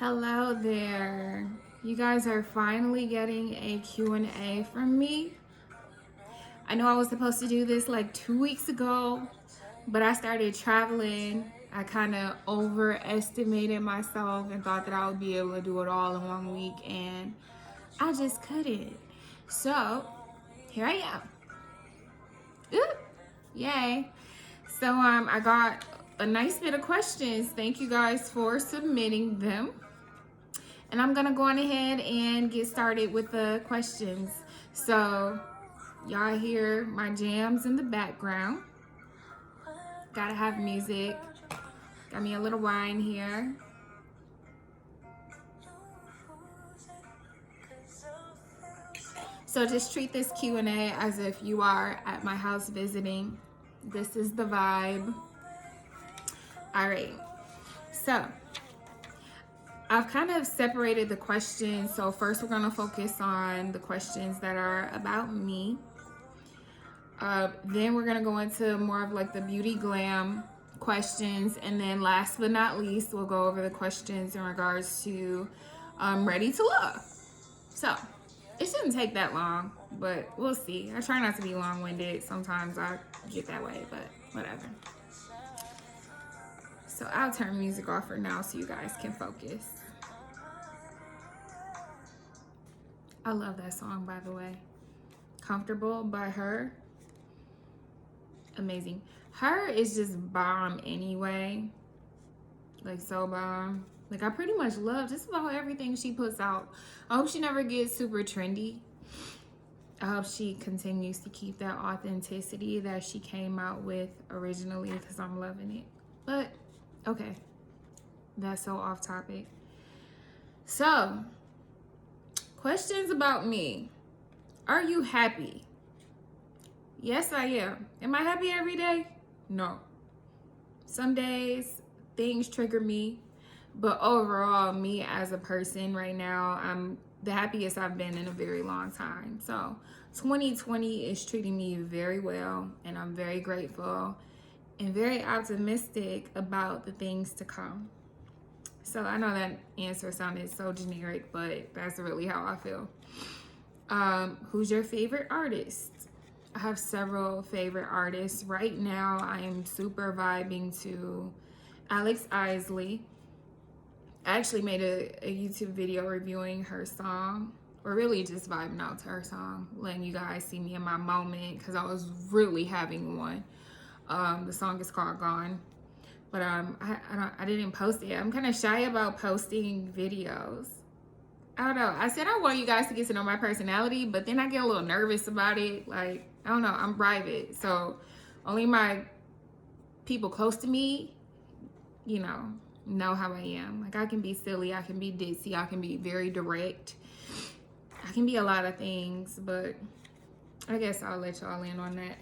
Hello there. You guys are finally getting a Q&A from me. I know I was supposed to do this like 2 weeks ago, but I started traveling. I kind of overestimated myself and thought that I would be able to do it all in 1 week, and I just couldn't. So here I am. Ooh, yay. So I got a nice bit of questions. Thank you guys for submitting them. And I'm gonna go on ahead and get started with the questions. So y'all hear my jams in the background. Gotta have music. Got me a little wine here. So just treat this Q&A as if you are at my house visiting. This is the vibe. All right. So I've kind of separated the questions. So first we're gonna focus on the questions that are about me. Then we're gonna go into more of like the beauty glam questions, and then last but not least, we'll go over the questions in regards to ready to love. So it shouldn't take that long, but we'll see. I try not to be long-winded. Sometimes I get that way, but whatever. So I'll turn music off for now so you guys can focus. I love that song, by the way. Comfortable by Her. Amazing. Her is just bomb anyway. Like, so bomb. Like, I pretty much love just about everything she puts out. I hope she never gets super trendy. I hope she continues to keep that authenticity that she came out with originally, because I'm loving it. But okay, that's so off topic. So questions about me. Are you happy? Yes, I am. Am I happy every day? No. Some days things trigger me, but overall, me as a person right now, I'm the happiest I've been in a very long time. So 2020 is treating me very well, and I'm very grateful and very optimistic about the things to come. So I know that answer sounded so generic, but that's really how I feel. Who's your favorite artist? I have several favorite artists. Right now, I am super vibing to Alex Isley. I actually made a YouTube video reviewing her song, or really just vibing out to her song, letting you guys see me in my moment, because I was really having one. The song is called Gone, but I didn't post it. I'm kind of shy about posting videos. I don't know. I said I want you guys to get to know my personality, but then I get a little nervous about it. Like, I don't know. I'm private, so only my people close to me, know how I am. Like, I can be silly, I can be ditzy, I can be very direct. I can be a lot of things, but I guess I'll let y'all in on that.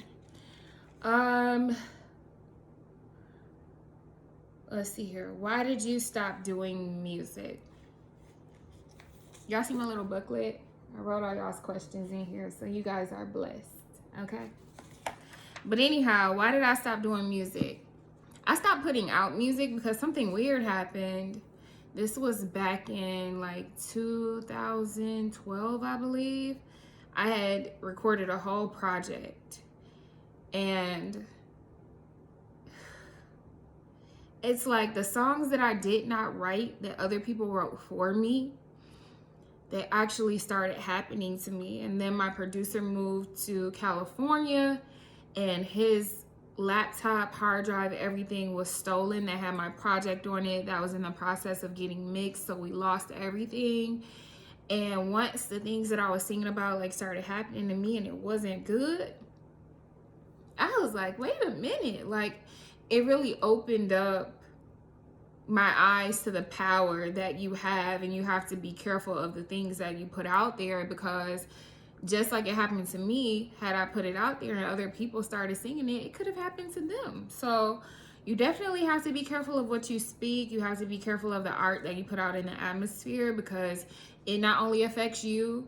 Let's see here. Why did you stop doing music? Y'all see my little booklet? I wrote all y'all's questions in here, so you guys are blessed, okay? But anyhow, why did I stop doing music? I stopped putting out music because something weird happened. This was back in like 2012, I believe. I had recorded a whole project, and it's like the songs that I did not write that other people wrote for me, they actually started happening to me. And then my producer moved to California, and his laptop, hard drive, everything was stolen that had my project on it that was in the process of getting mixed, so we lost everything. And once the things that I was singing about like started happening to me and it wasn't good, I was like, wait a minute. Like, it really opened up my eyes to the power that you have, and you have to be careful of the things that you put out there, because just like it happened to me, had I put it out there and other people started singing it, it could have happened to them. So you definitely have to be careful of what you speak. You have to be careful of the art that you put out in the atmosphere, because it not only affects you,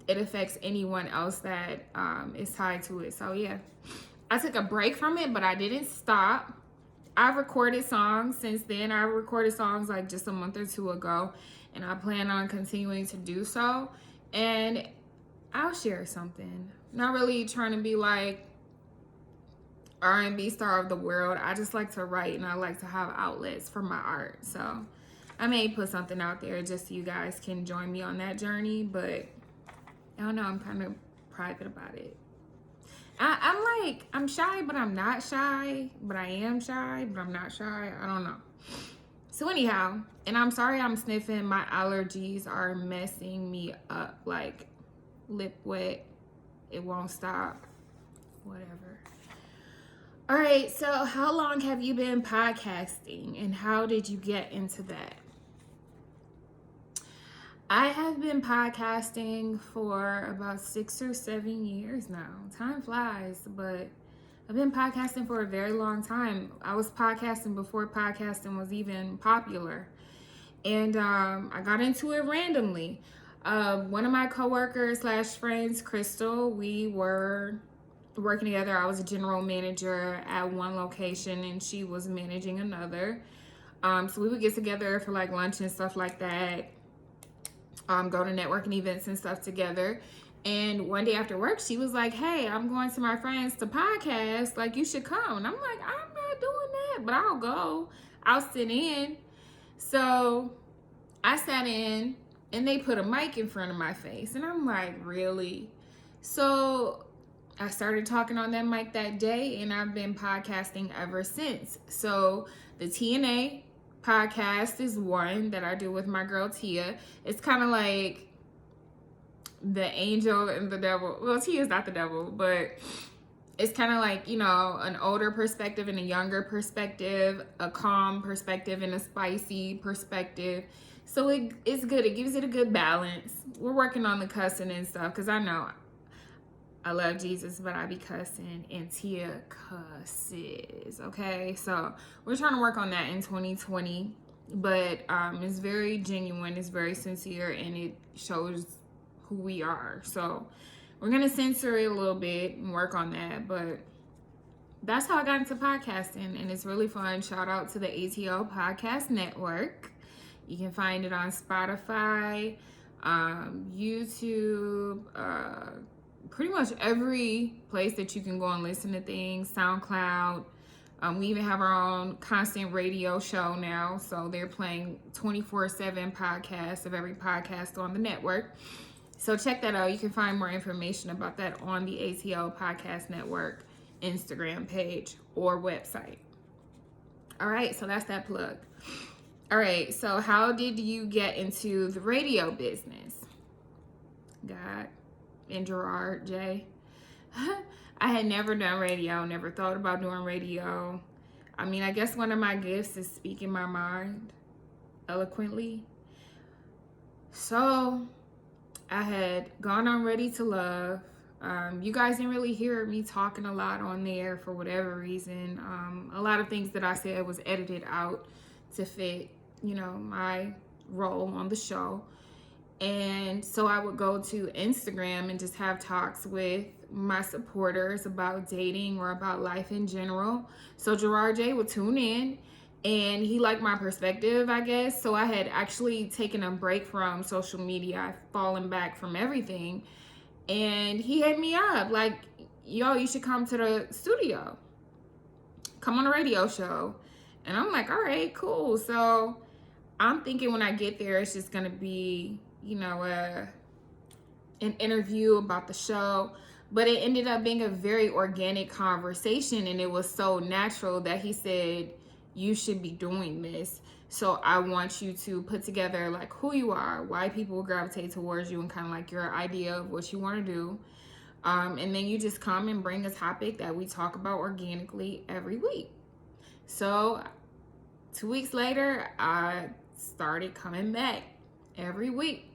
it affects anyone else that is tied to it. So yeah, I took a break from it, but I didn't stop. I've recorded songs since then. I recorded songs like just a month or two ago, and I plan on continuing to do so. And I'll share something. Not really trying to be like R&B star of the world. I just like to write, and I like to have outlets for my art. So I may put something out there just so you guys can join me on that journey. But I don't know. I'm kind of private about it. I'm shy, but I'm not shy. But I am shy, but I'm not shy. I don't know. So anyhow, and I'm sorry I'm sniffing. My allergies are messing me up. Like lip wet. It won't stop. Whatever. All right, so how long have you been podcasting and how did you get into that? I have been podcasting for about 6 or 7 years now. Time flies, but I've been podcasting for a very long time. I was podcasting before podcasting was even popular. And I got into it randomly. One of my coworkers / friends, Crystal, we were working together. I was a general manager at one location and she was managing another. So we would get together for like lunch and stuff like that. Go to networking events and stuff together. And one day after work, she was like, hey, I'm going to my friends to podcast. Like, you should come. And I'm like, I'm not doing that, but I'll go. I'll sit in. So I sat in and they put a mic in front of my face. And I'm like, really? So I started talking on that mic that day and I've been podcasting ever since. So the TNA podcast is one that I do with my girl Tia. It's kind of like the angel and the devil. Well, Tia's not the devil, but it's kind of like, you know, an older perspective and a younger perspective, a calm perspective and a spicy perspective. So it's good. It gives it a good balance. We're working on the cussing and stuff because I know I love Jesus, but I be cussing and Tia cusses, okay? So we're trying to work on that in 2020, but it's very genuine, it's very sincere, and it shows who we are. So we're going to censor it a little bit and work on that, but that's how I got into podcasting, and it's really fun. Shout out to the ATO Podcast Network. You can find it on Spotify, YouTube, pretty much every place that you can go and listen to things. SoundCloud. We even have our own constant radio show now. So they're playing 24/7 podcasts of every podcast on the network. So check that out. You can find more information about that on the ATL Podcast Network Instagram page or website. All right, so that's that plug. All right, so how did you get into the radio business? God. And Gerard J. I had never done radio, never thought about doing radio. I mean, I guess one of my gifts is speaking my mind eloquently. So I had gone on Ready to Love. You guys didn't really hear me talking a lot on there for whatever reason. A lot of things that I said was edited out to fit, you know, my role on the show. And so I would go to Instagram and just have talks with my supporters about dating or about life in general. So Gerard J would tune in and he liked my perspective, I guess. So I had actually taken a break from social media. I've fallen back from everything. And he hit me up like, yo, you should come to the studio. Come on a radio show. And I'm like, all right, cool. So I'm thinking when I get there, it's just going to be, you know, an interview about the show, but it ended up being a very organic conversation, and it was so natural that he said, you should be doing this. So I want you to put together like who you are, why people gravitate towards you, and kind of like your idea of what you want to do. And then you just come and bring a topic that we talk about organically every week. So 2 weeks later, I started coming back every week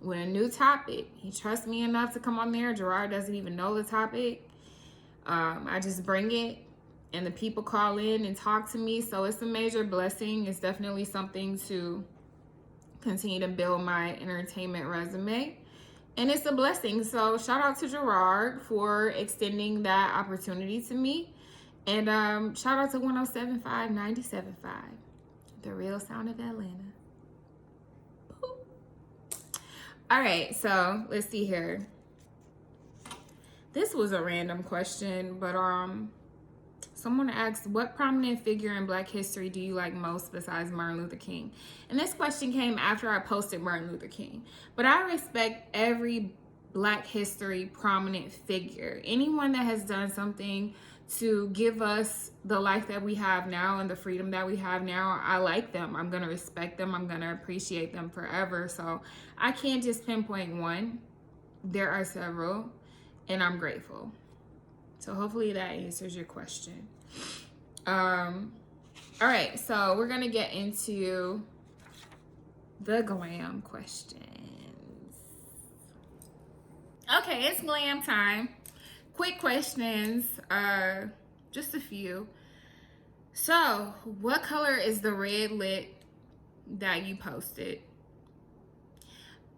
with a new topic. He trusts me enough to come on there. Gerard doesn't even know the topic. I just bring it and the people call in and talk to me. So it's a major blessing. It's definitely something to continue to build my entertainment resume. And it's a blessing. So shout out to Gerard for extending that opportunity to me. And shout out to 107.5, 97.5, the real sound of Atlanta. All right, so let's see here. This was a random question, but someone asked, what prominent figure in Black history do you like most besides Martin Luther King? And this question came after I posted Martin Luther King. But I respect every Black history prominent figure. Anyone that has done something to give us the life that we have now and the freedom that we have now, I like them. I'm going to respect them. I'm going to appreciate them forever. So I can't just pinpoint one. There are several, and I'm grateful. So hopefully that answers your question. All right, so we're gonna get into the glam questions. Okay, it's glam time. Quick questions, just a few. So, what color is the red lip that you posted?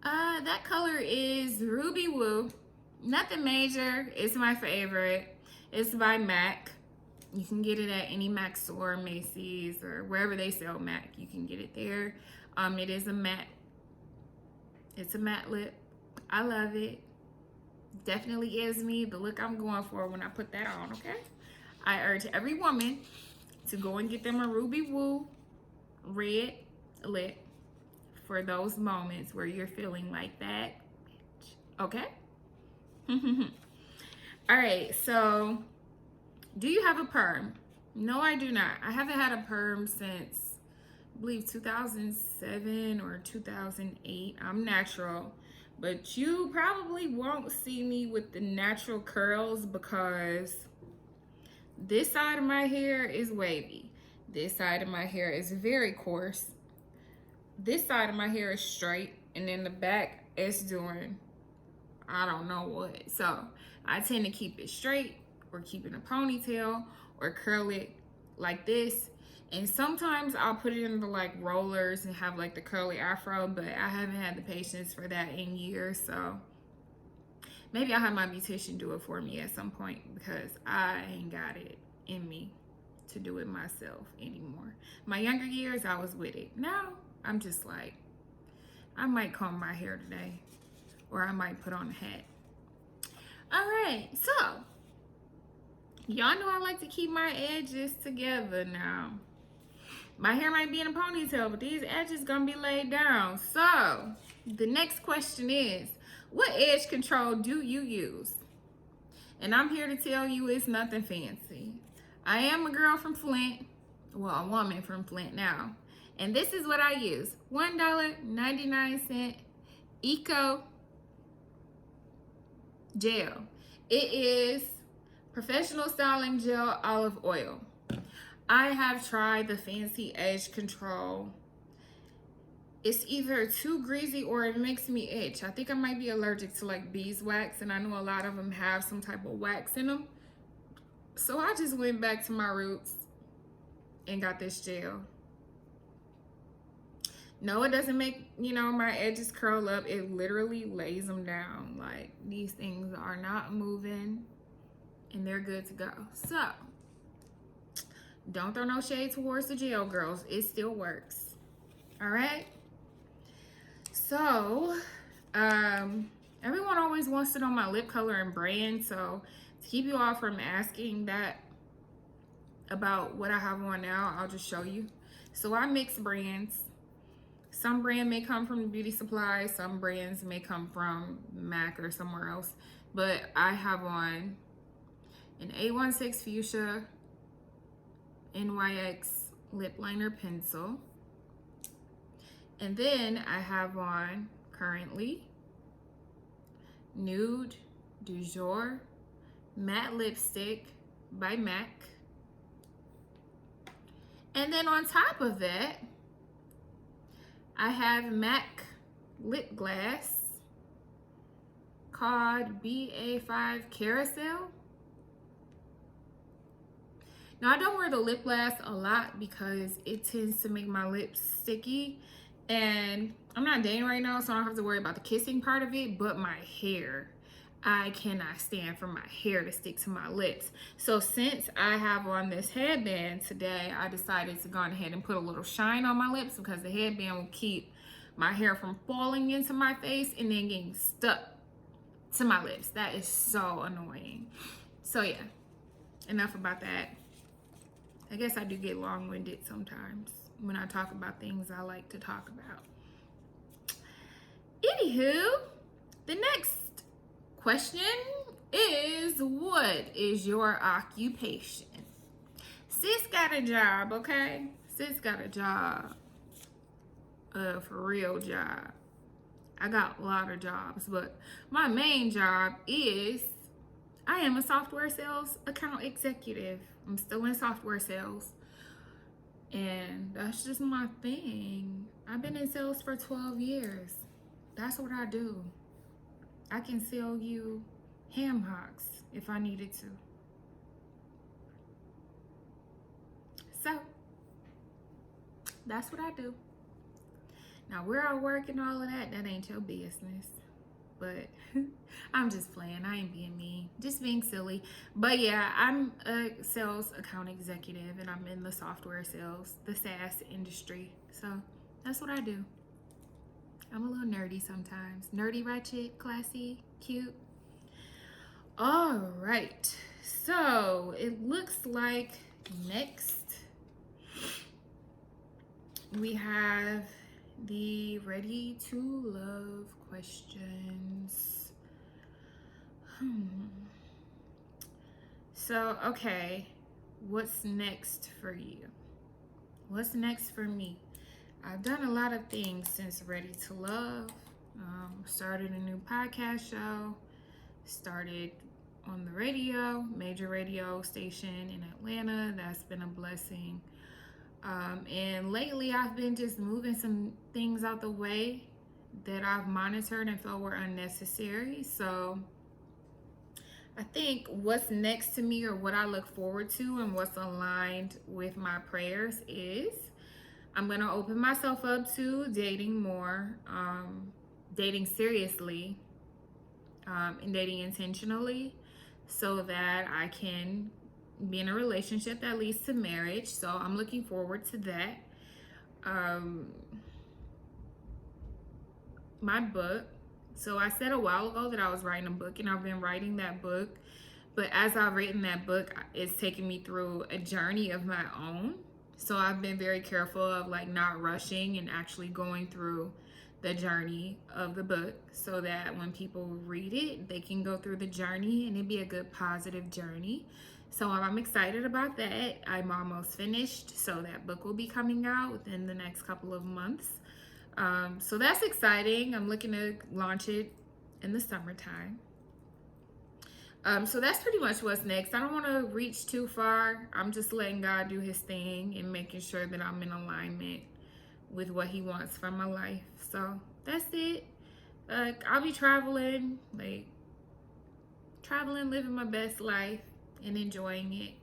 That color is Ruby Woo. Nothing major. It's my favorite. It's by MAC. You can get it at any MAC store, Macy's, or wherever they sell MAC. You can get it there. It is a matte. It's a matte lip. I love it. Definitely gives me the look I'm going for when I put that on, okay? I urge every woman to go and get them a Ruby Woo red lip for those moments where you're feeling like that, okay? All right, so do you have a perm? No, I do not. I haven't had a perm since, I believe, 2007 or 2008. I'm natural, but you probably won't see me with the natural curls because this side of my hair is wavy. This side of my hair is very coarse. This side of my hair is straight, and then the back is doing I don't know what. So I tend to keep it straight or keep it in a ponytail or curl it like this. And sometimes I'll put it into like rollers and have like the curly afro, but I haven't had the patience for that in years. So maybe I'll have my beautician do it for me at some point because I ain't got it in me to do it myself anymore. My younger years, I was with it. Now I'm just like, I might comb my hair today. Or I might put on a hat. All right, so y'all know I like to keep my edges together now. My hair might be in a ponytail, but these edges gonna be laid down. So the next question is, what edge control do you use? And I'm here to tell you it's nothing fancy. I am a girl from Flint, well, a woman from Flint now. And this is what I use, $1.99 Eco gel. It is professional styling gel olive oil. I have tried the fancy edge control. It's either too greasy or it makes me itch. I think I might be allergic to like beeswax, and I know a lot of them have some type of wax in them. So I just went back to my roots and got this gel. No, it doesn't make, my edges curl up. It literally lays them down. Like, these things are not moving and they're good to go. So, don't throw no shade towards the gel, girls. It still works. All right? So, everyone always wants to know my lip color and brand. So, to keep you all from asking that about what I have on now, I'll just show you. So, I mix brands. Some brand may come from Beauty Supply, some brands may come from MAC or somewhere else, but I have on an A16 Fuchsia NYX lip liner pencil, and then I have on currently Nude Du Jour matte lipstick by MAC, and then on top of that I have MAC lip gloss called BA5 Carousel. Now, I don't wear the lip gloss a lot because it tends to make my lips sticky, and I'm not dating right now, so I don't have to worry about the kissing part of it, but my hair. I cannot stand for my hair to stick to my lips. So since I have on this headband today, I decided to go ahead and put a little shine on my lips because the headband will keep my hair from falling into my face and then getting stuck to my lips. That is so annoying. So yeah, enough about that. I guess I do get long-winded sometimes when I talk about things I like to talk about. Anywho, the next question is, what is your occupation? Sis got a job, okay? Sis got a job. For real job. I got a lot of jobs, but my main job is I am a software sales account executive. I'm still in software sales. And that's just my thing. I've been in sales for 12 years. That's what I do. I can sell you ham hocks if I needed to. So, that's what I do. Now, where I work and all of that, that ain't your business. But I'm just playing. I ain't being mean. Just being silly. But yeah, I'm a sales account executive and I'm in the software sales, the SaaS industry. So that's what I do. I'm a little nerdy sometimes. Nerdy, ratchet, classy, cute. All right. So it looks like next we have the ready to love questions. So, okay, what's next for you? What's next for me? I've done a lot of things since Ready to Love. Started a new podcast show, started on the radio, major radio station in Atlanta. That's been a blessing. And lately I've been just moving some things out the way that I've monitored and felt were unnecessary. So I think what's next to me, or what I look forward to and what's aligned with my prayers, is I'm going to open myself up to dating more, dating seriously, and dating intentionally, so that I can be in a relationship that leads to marriage. So I'm looking forward to that. My book. So I said a while ago that I was writing a book, and I've been writing that book. But as I've written that book, it's taken me through a journey of my own. So I've been very careful of like not rushing and actually going through the journey of the book, so that when people read it, they can go through the journey and it'd be a good positive journey. So I'm excited about that. I'm almost finished, so that book will be coming out within the next couple of months. So that's exciting. I'm looking to launch it in the summertime. So that's pretty much what's next. I don't want to reach too far. I'm just letting God do his thing and making sure that I'm in alignment with what he wants from my life. So that's it. I'll be traveling, living my best life and enjoying it.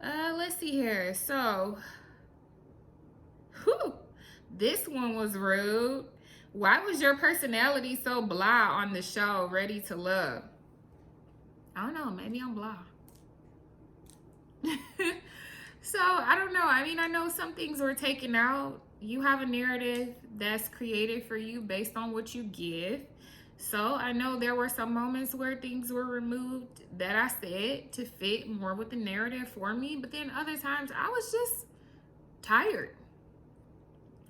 Let's see here. So, this one was rude. Why was your personality so blah on the show Ready to Love? I don't know. Maybe I'm blah. So, I don't know. I mean, I know some things were taken out. You have a narrative that's created for you based on what you give. So, I know there were some moments where things were removed that I said to fit more with the narrative for me. But then other times, I was just tired.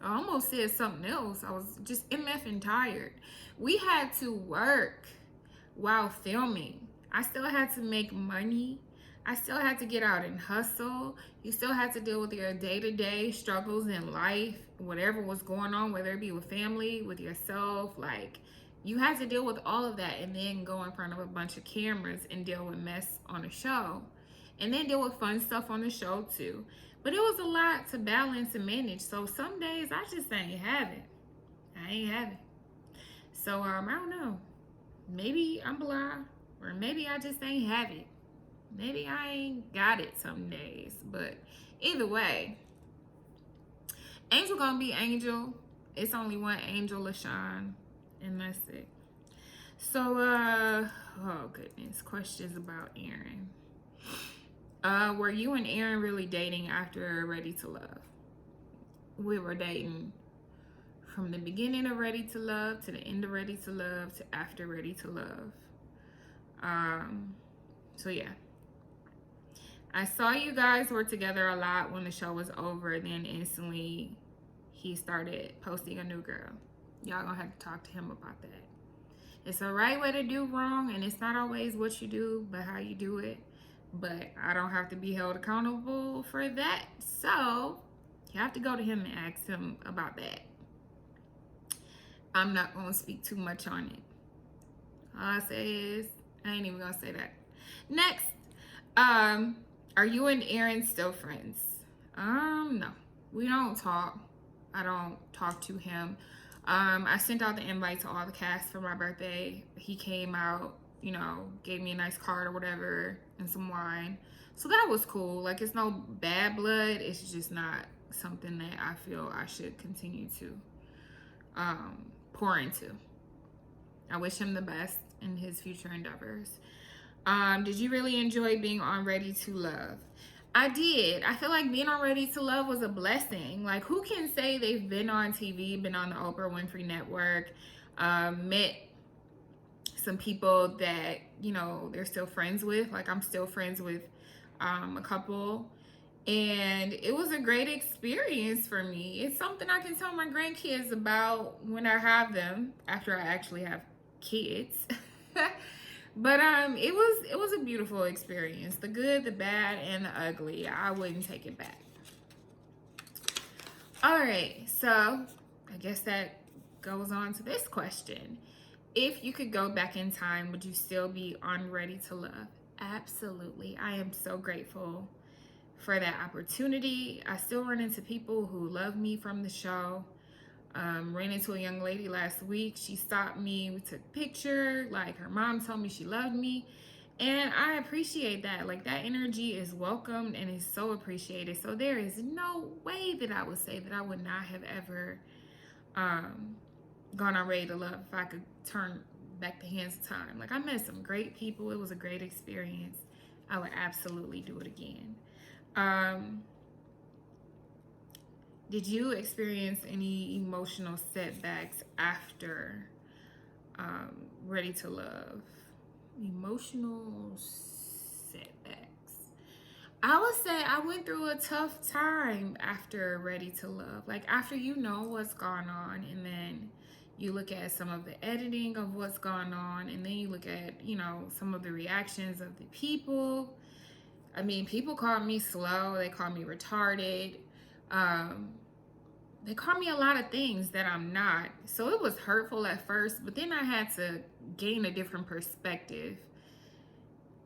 I almost said something else. I was just MFing tired. We had to work while filming. I still had to make money. I still had to get out and hustle. You still had to deal with your day-to-day struggles in life, whatever was going on, whether it be with family, with yourself. Like, you had to deal with all of that and then go in front of a bunch of cameras and deal with mess on a show. And then deal with fun stuff on the show too. But it was a lot to balance and manage. So some days I just ain't have it. I ain't have it. So I don't know. Maybe I'm blah, or maybe I just ain't have it. Maybe I ain't got it some days. But either way, Angel gonna be Angel. It's only one Angel, LaShonn, and that's it. So, oh goodness, questions about Erin. Were you and Erin really dating after Ready to Love? We were dating from the beginning of Ready to Love to the end of Ready to Love to after Ready to Love. So yeah. I saw you guys were together a lot when the show was over, then instantly he started posting a new girl. Y'all gonna have to talk to him about that. It's a right way to do wrong, and it's not always what you do, but how you do it. But I don't have to be held accountable for that. So you have to go to him and ask him about that. I'm not gonna speak too much on it. All I say is, I ain't even gonna say that. Next, are you and Erin still friends? No. We don't talk. I don't talk to him. I sent out the invite to all the cast for my birthday. He came out, you know, gave me a nice card or whatever and some wine. So that was cool. Like, it's no bad blood. It's just not something that I feel I should continue to pour into. I wish him the best in his future endeavors. Did you really enjoy being on Ready to Love? I did. I feel like being on Ready to Love was a blessing. Like, who can say they've been on TV, been on the Oprah Winfrey Network, met some people that, you know, they're still friends with. Like, I'm still friends with a couple. And it was a great experience for me. It's something I can tell my grandkids about when I have them, after I actually have kids. But it was a beautiful experience. The good, the bad, and the ugly. I wouldn't take it back. All right, so I guess that goes on to this question. If you could go back in time, would you still be on Ready to Love? Absolutely. I am so grateful for that opportunity. I still run into people who love me from the show. Ran into a young lady last week. She stopped me. We took a picture. Like, her mom told me she loved me. And I appreciate that. Like, that energy is welcomed and is so appreciated. So there is no way that I would say that I would not have ever gone on Ready to Love if I could turn back the hands of time. Like, I met some great people. It was a great experience. I would absolutely do it again. Did you experience any emotional setbacks after Ready to Love? Emotional setbacks. I would say I went through a tough time after Ready to Love. Like, after you know what's going on, and then you look at some of the editing of what's going on, and then you look at, you know, some of the reactions of the people. I mean, people called me slow. They called me retarded. They called me a lot of things that I'm not. So it was hurtful at first, but then I had to gain a different perspective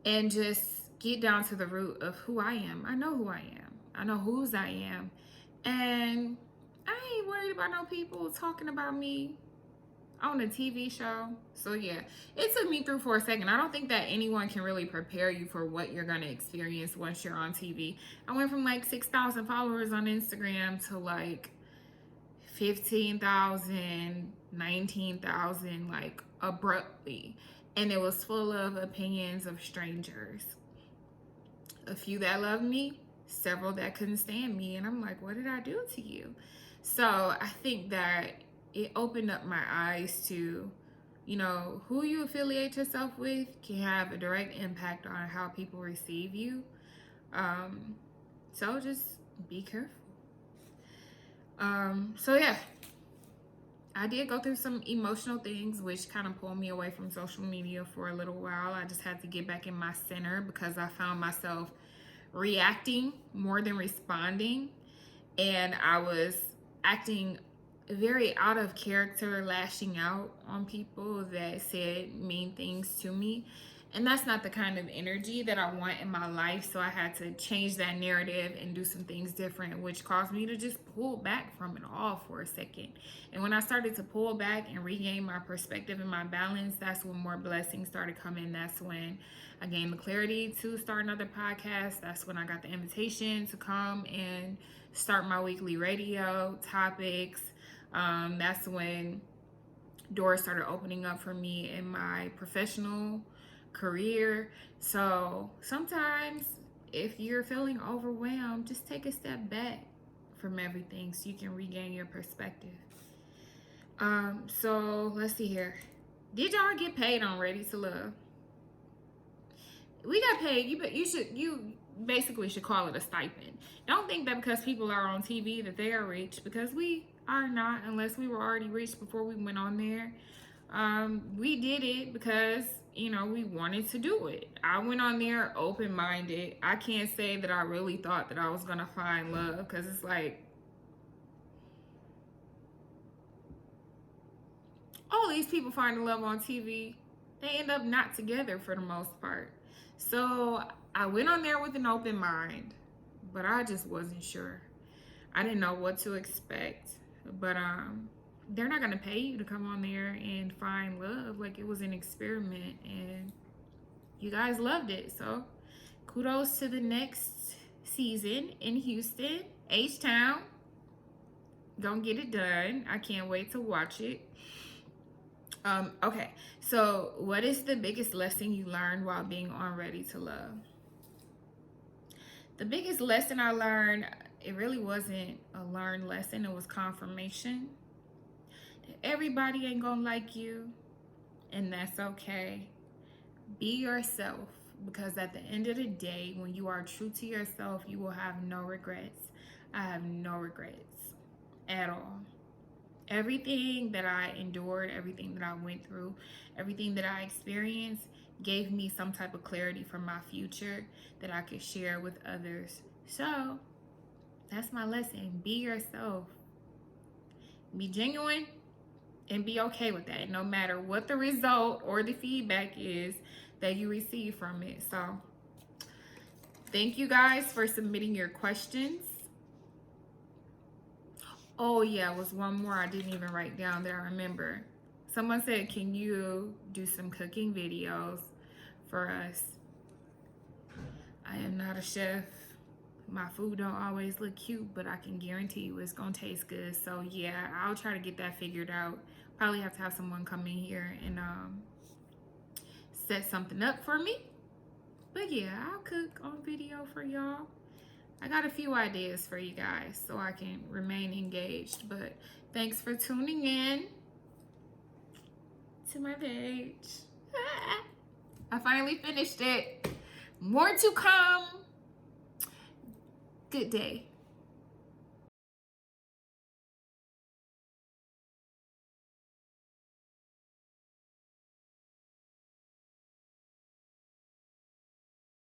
and just get down to the root of who I am. I know who I am. I know whose I am. And I ain't worried about no people talking about me on a TV show. So yeah, it took me through for a second. I don't think that anyone can really prepare you for what you're going to experience once you're on TV. I went from like 6,000 followers on Instagram to like 15,000, 19,000, like abruptly. And it was full of opinions of strangers. A few that loved me, several that couldn't stand me. And I'm like, what did I do to you? So I think that it opened up my eyes to, you know, who you affiliate yourself with can have a direct impact on how people receive you. So just be careful. So yeah, I did go through some emotional things, which kind of pulled me away from social media for a little while. I just had to get back in my center because I found myself reacting more than responding. And I was acting very out of character, lashing out on people that said mean things to me. And that's not the kind of energy that I want in my life. So I had to change that narrative and do some things different, which caused me to just pull back from it all for a second. And when I started to pull back and regain my perspective and my balance, that's when more blessings started coming. That's when I gained the clarity to start another podcast. That's when I got the invitation to come and start my weekly radio topics. That's when, doors started opening up for me in my professional career. So sometimes if you're feeling overwhelmed, just take a step back from everything so you can regain your perspective. So let's see here. Did y'all get paid on Ready to Love? We got paid. You basically should call it a stipend. Don't think that because people are on TV that they are rich, because we are not, unless we were already rich before we went on there. We did it because, you know, we wanted to do it. I went on there open-minded. I can't say that I really thought that I was gonna find love, because it's like, all these people finding love on TV, they end up not together for the most part. So I went on there with an open mind, but I just wasn't sure. I didn't know what to expect. But they're not gonna pay you to come on there and find love. Like, it was an experiment, and you guys loved it. So kudos to the next season in Houston, H-Town. Gonna get it done. I can't wait to watch it. Okay, so what is the biggest lesson you learned while being on Ready to Love? The biggest lesson I learned, it really wasn't a learned lesson, it was confirmation. Everybody ain't gonna like you, and that's okay. Be yourself, because at the end of the day, when you are true to yourself, you will have no regrets. I have no regrets at all. Everything that I endured, everything that I went through, everything that I experienced gave me some type of clarity for my future that I could share with others. So that's my lesson. Be yourself. Be genuine and be okay with that, no matter what the result or the feedback is that you receive from it. So thank you guys for submitting your questions. Oh yeah, it was one more I didn't even write down that I remember. Someone said, can you do some cooking videos for us? I am not a chef. My food don't always look cute, but I can guarantee you it's gonna taste good. So yeah, I'll try to get that figured out. Probably have to have someone come in here and set something up for me. But yeah, I'll cook on video for y'all. I got a few ideas for you guys so I can remain engaged. But thanks for tuning in to my page. I finally finished it. More to come. Good day.